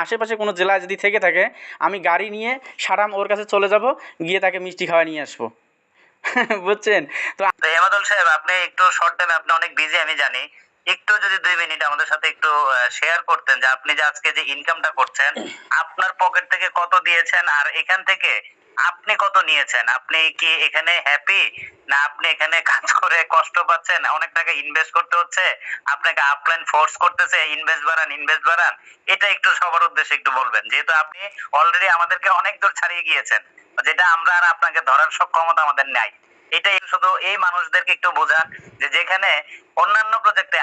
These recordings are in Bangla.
আশেপাশে কোনো জেলায় যদি থেকে থাকে আমি গাড়ি নিয়ে সারাম ওর কাছে চলে যাব, গিয়ে তাকে মিষ্টি খাওয়া নিয়ে আসবো। বুঝছেন? তো এমাদুল সাহেব, আপনি একটু শর্ট টাইমে, আপনি অনেক বিজি আমি জানি, একটু যদি 2 মিনিট আমাদের সাথে একটু শেয়ার করতেন যে আপনি যে আজকে যে ইনকামটা করছেন আপনার পকেট থেকে কত দিয়েছেন আর এখান থেকে আপনি কত নিয়েছেন? আপনি কি এখানে হ্যাপি, না আপনি এখানে কাজ করে কষ্ট পাচ্ছেন, অনেক টাকা ইনভেস্ট করতে হচ্ছে, আপনাকে আপলাইন ফোর্স করতেছে ইনভেস্ট বাড়ান ইনভেস্ট বাড়ান? এটা একটু সবার উদ্দেশ্যে একটু বলবেন, যেহেতু আপনি অলরেডি আমাদেরকে অনেক দূর ছাড়িয়ে গিয়েছেন, যেটা আমরা আর আপনাকে ধরার সক্ষমতা আমাদের নাই। এটাই শুধু এই মানুষদেরকে একটু বোঝান যে যেখানে অন্যান্য প্রজেক্টে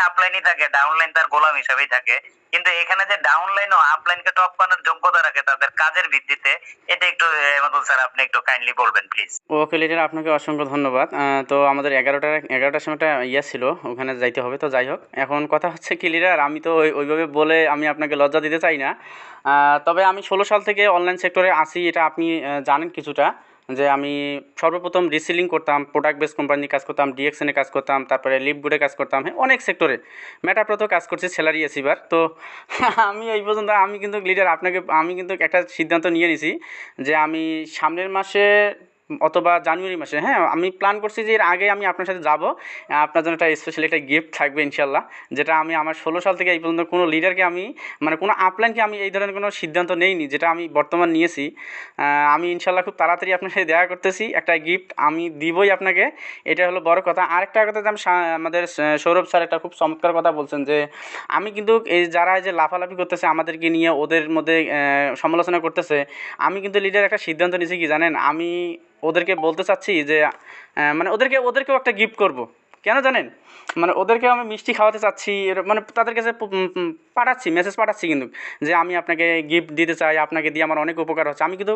আপলাইনই থাকে, ডাউনলাইন তার গোলাম হিসাবেই থাকে, কিন্তু এখানে যে ডাউনলাইন ও আপলাইনকে টপ করার যোগ্যতা রাখে তাদের কাজের ভিত্তিতে, এটা একটু মাতুল স্যার আপনি একটু কাইন্ডলি বলবেন প্লিজ। ওকে লিডার, আপনাকে অসংখ্য ধন্যবাদ। তো আমাদের 11টার সময় একটা ছিল, ওখানে যাইতে হবে। তো যাই হোক, এখন কথা হচ্ছে কি লিডার, আমি তো ওইভাবে বলে আমি আপনাকে লজ্জা দিতে চাই না। তবে আমি 16 সাল থেকে অনলাইন সেক্টরে আছি, এটা আপনি জানেন কিছুটা, যে আমি সর্বপ্রথম রিসেলিং করতাম, প্রোডাক্ট বেস কোম্পানির কাজ করতাম, ডিএক্সএনে কাজ করতাম, তারপরে লিপগুডে কাজ করতাম, হ্যাঁ অনেক সেক্টরে, মেটাপ্রোতেও কাজ করছি, স্যালারি এসিবার। তো আমি এই পর্যন্ত আমি কিন্তু লিডার আমি কিন্তু একটা সিদ্ধান্ত নিয়ে নিছি যে আমি সামনের মাসে অথবা জানুয়ারি মাসে, হ্যাঁ আমি প্ল্যান করছি যে এর আগে আমি আপনার সাথে যাব, আপনার জন্য একটা স্পেশালি একটা গিফট থাকবে ইনশাল্লাহ, যেটা আমি আমার 16 সাল থেকে এই পর্যন্ত কোনো লিডারকে আমি, মানে কোনো আপলাইনকে আমি এই ধরনের কোনো সিদ্ধান্ত নেইনি, যেটা আমি বর্তমান নিয়েছি। আমি ইনশাল্লাহ খুব তাড়াতাড়ি আপনার সাথে দেখা করতেছি, একটা গিফট আমি দিবই আপনাকে, এটা হলো বড় কথা। আরেকটা কথা যে আমি আমাদের সৌরভ স্যার একটা খুব চমৎকার কথা বলছেন, যে আমি কিন্তু এই যারা এই যে লাফালাফি করতেছে আমাদেরকে নিয়ে, ওদের মধ্যে সমালোচনা করতেছে, আমি কিন্তু লিডার একটা সিদ্ধান্ত নিয়েছি কি জানেন, আমি ওদেরকে বলতে চাচ্ছি যে মানে ওদেরকেও একটা গিফট করব। কেন জানেন? মানে ওদেরকেও আমি মিষ্টি খাওয়াতে চাচ্ছি, মানে তাদের কাছে পাঠাচ্ছি, মেসেজ পাঠাচ্ছি কিন্তু, যে আমি আপনাকে গিফট দিতে চাই, আপনাকে দিয়ে আমার অনেক উপকার হচ্ছে। আমি কিন্তু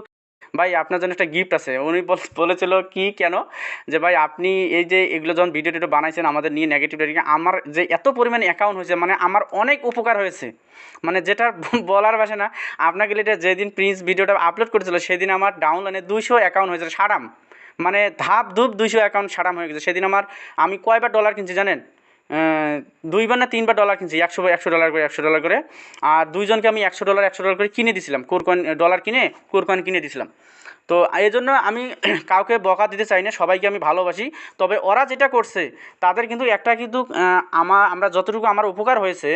ভাই আপনার জন্য একটা গিফট আছে। উনি বলেছিল কি কেন, যে ভাই আপনি এই যে এগুলো যখন ভিডিও টিডিও বানাইছেন আমাদের নিয়ে নেগেটিভ রেটিং, আমার যে এত পরিমাণে অ্যাকাউন্ট হয়েছে, মানে আমার অনেক উপকার হয়েছে, মানে যেটা বলার ভাষা না। আপনাকে এটা যেদিন প্রিন্স ভিডিওটা আপলোড করেছিল সেদিন আমার ডাউনলাইনে 200 অ্যাকাউন্ট হয়েছে সারাম, মানে ধাপ ধুপ 200 অ্যাকাউন্ট সারাম হয়ে গেছে সেদিন আমার। আমি কয়বার ডলার কিনছি জানেন? 2বার না 3বার ডলার কিনছি, 100 ডলার করে, 100 ডলার করে। আর দুইজনকে আমি 100 ডলার করে কিনে দিয়েছিলাম, কোরকয়েন ডলার কিনে কোরকয়েন কিনে দিয়েছিলাম। তো এই জন্য আমি কাউকে বকা দিতে চাই না, সবাইকে আমি ভালোবাসি। তবে ওরা যেটা করছে তাদের কিন্তু একটা কিন্তু আমরা যতটুকু আমার উপকার হয়েছে,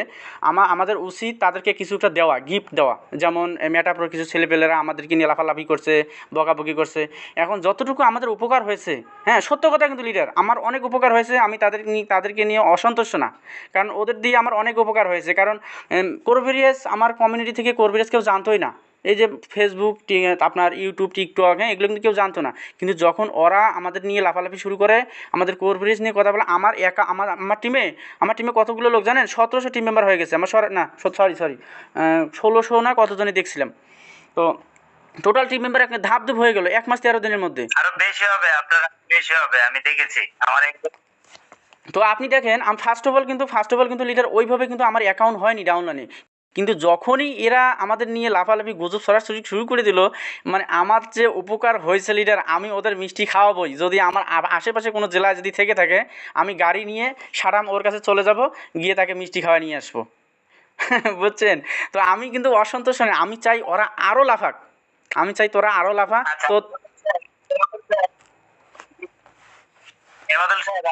আমাদের উচিত তাদেরকে কিছুটা দেওয়া, গিফট দেওয়া। যেমন মেটাপ্রোর কিছু ছেলেপেলেরা আমাদেরকে নিয়ে লাফালাফি করছে, বকাবকি করছে। এখন যতটুকু আমাদের উপকার হয়েছে, হ্যাঁ সত্য কথা কিন্তু লিডার, আমার অনেক উপকার হয়েছে, আমি তাদেরকে নিয়ে অসন্তুষ্ট না, কারণ ওদের দিয়ে আমার অনেক উপকার হয়েছে। কারণ কোরভেরিয়াস আমার কমিউনিটি থেকে কোরভেরিয়াস কেউ জানতোই না। এই যে ফেসবুক, আপনার ইউটিউব, টিকটক, হ্যাঁ এগুলো কিন্তু কেউ জানতো না। কিন্তু যখন ওরা আমাদের নিয়ে লাফালাফি শুরু করে, আমাদের কোর ব্রিজ নিয়ে কথা বলে, আমার টিমে কতগুলো লোক জানেন? 1700 টিম মেম্বার হয়ে গেছে আমার, না সরি 1600 না কতজনই দেখছিলাম। তো টোটাল টিম মেম্বার ধাপ ধুপ হয়ে গেল 1 মাস 13 দিনের মধ্যে। আরো বেশি হবে, আপনার বেশি হবে, আমি দেখেছি আমার তো আপনি দেখেন, ফার্স্ট অফ অল কিন্তু লিডার ওইভাবে কিন্তু আমার অ্যাকাউন্ট হয়নি ডাউনলাইনে। কিন্তু যখনই এরা আমাদের নিয়ে লাফালাফি গুজব ছড়াছড়ি শুরু করে দিল, মানে আমার যে উপকার হয়েছে লিডার, আমি ওদের মিষ্টি খাওয়াবই। যদি আমার আশেপাশে কোনো জেলায় যদি থেকে থাকে আমি গাড়ি নিয়ে সারাম ওর কাছে চলে যাব, গিয়ে তাকে মিষ্টি খাওয়া নিয়ে আসবো। বুঝছেন? তো আমি কিন্তু অসন্তুষ্ট নই, আমি চাই ওরা আরও লাফাক, আমি চাই তোরা আরও লাফা। তো এমাদুল সাহেব,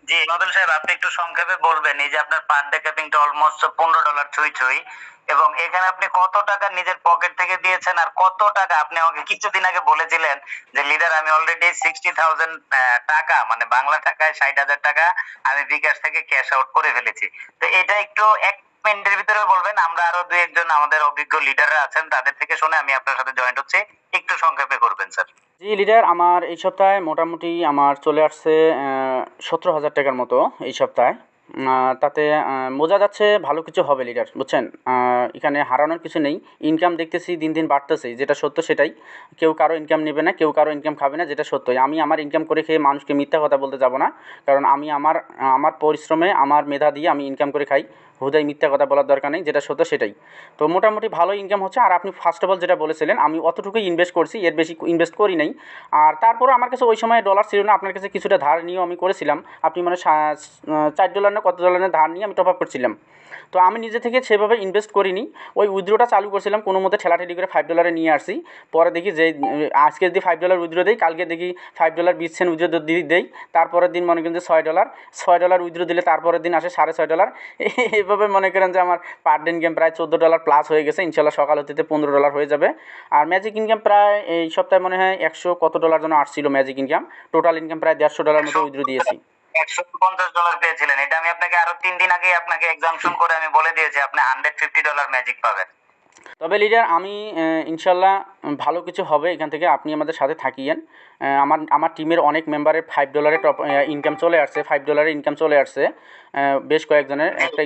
জি এমাদুল সাহেব, আপনি একটু সংক্ষেপে বলবেন এই যে আপনার পার ডে ক্যাপিংটা অলমোস্ট $15 ছুঁই ছুঁই, এবং এখানে আপনি কত টাকা নিজের পকেট থেকে দিয়েছেন আর কত টাকা আপনি আমাকে কিছুদিন আগে বলেছিলেন যে লিডার আমি অলরেডি 60,000 টাকা, মানে বাংলা টাকায় 60,000 টাকা আমি বিকাশ থেকে ক্যাশ আউট করে ফেলেছি। তো এটা একটু 1 মিনিটের ভিতরে বলবেন, আমরা আরো 2-1 জন আমাদের অভিজ্ঞ লিডাররা আছেন তাদের থেকে শুনে আমি আপনার সাথে জয়েন্ট হচ্ছি, একটু সংক্ষেপে করবেন স্যার। জি লিডার, আমার এই সপ্তাহে মোটামুটি আমার চলে আসছে 17,000 টাকার মতো এই সপ্তাহে। তাতে বোঝা যাচ্ছে ভালো কিছু হবে লিডার, বুঝছেন? এখানে হারানোর কিছু নেই, ইনকাম দেখতেছি দিন দিন বাড়তেছে, যেটা সত্য সেটাই। কেউ কারো ইনকাম নেবে না, কেউ কারো ইনকাম খাবে না, যেটা সত্যই। আমি আমার ইনকাম করে খেয়ে মানুষকে মিথ্যা কথা বলতে যাব না, কারণ আমি আমার পরিশ্রমে আমার মেধা দিয়ে আমি ইনকাম করে খাই, হুদাই মিথ্যা কথা বলার দরকার নেই, যেটা সত্য সেটাই। তো মোটামুটি ভালো ইনকাম হচ্ছে। আর আপনি ফার্স্ট অফ অল যেটা বলেছিলেন, আমি অতটুকুই ইনভেস্ট করছি, এর বেশি ইনভেস্ট করি নাই। আর তারপরও আমার কাছে ওই সময় ডলার ছিল না, আপনার কাছে কিছুটা ধার নিয়েও আমি করেছিলাম। আপনি মানে $4 না কত ডলারের ধার নিয়ে আমি টপ আপ করছিলাম। তো আমি নিজে থেকে সেভাবে ইনভেস্ট করিনি, ওই উইথড্রোটা চালু করছিলাম কোনো মতে ঠেলাঠেলি করে $5 নিয়ে আসছি। পরে দেখি যে আজকে যদি $5 উইথড্রো দেই, কালকে দেখি $5.20 উইথড্রো দেই, তারপরের দিন মনে করেন যে $6 উইথড্রো দিলে তারপরের দিন আসে $6.5। এইভাবে মনে করেন যে আমার পার ডে ইনকাম প্রায় $14 প্লাস হয়ে গেছে। ইনশাল্লাহ সকাল হতে $15 হয়ে যাবে। আর ম্যাজিক ইনকাম প্রায় এই সপ্তাহে মনে হয় 100 কত ডলার যেন আসছিল ম্যাজিক ইনকাম। টোটাল ইনকাম প্রায় $150 মতো উইথড্রো দিয়েছি। $150 পেয়েছিলেন, এটা আমি আপনাকে আরো 3 দিন আগে আপনাকে এক্সাম্পশন করে আমি বলে দিয়েছি আপনি $150 ম্যাজিক পাবেন। তবে লিডার আমি ইনশাল্লাহ ভালো কিছু হবে এখান থেকে, আপনি আমাদের সাথে থাকিয়েন। আমার টিমের অনেক মেম্বারের $5 টপ ইনকাম চলে আসছে, $5 ইনকাম চলে আসছে বেশ কয়েকজনের। একটা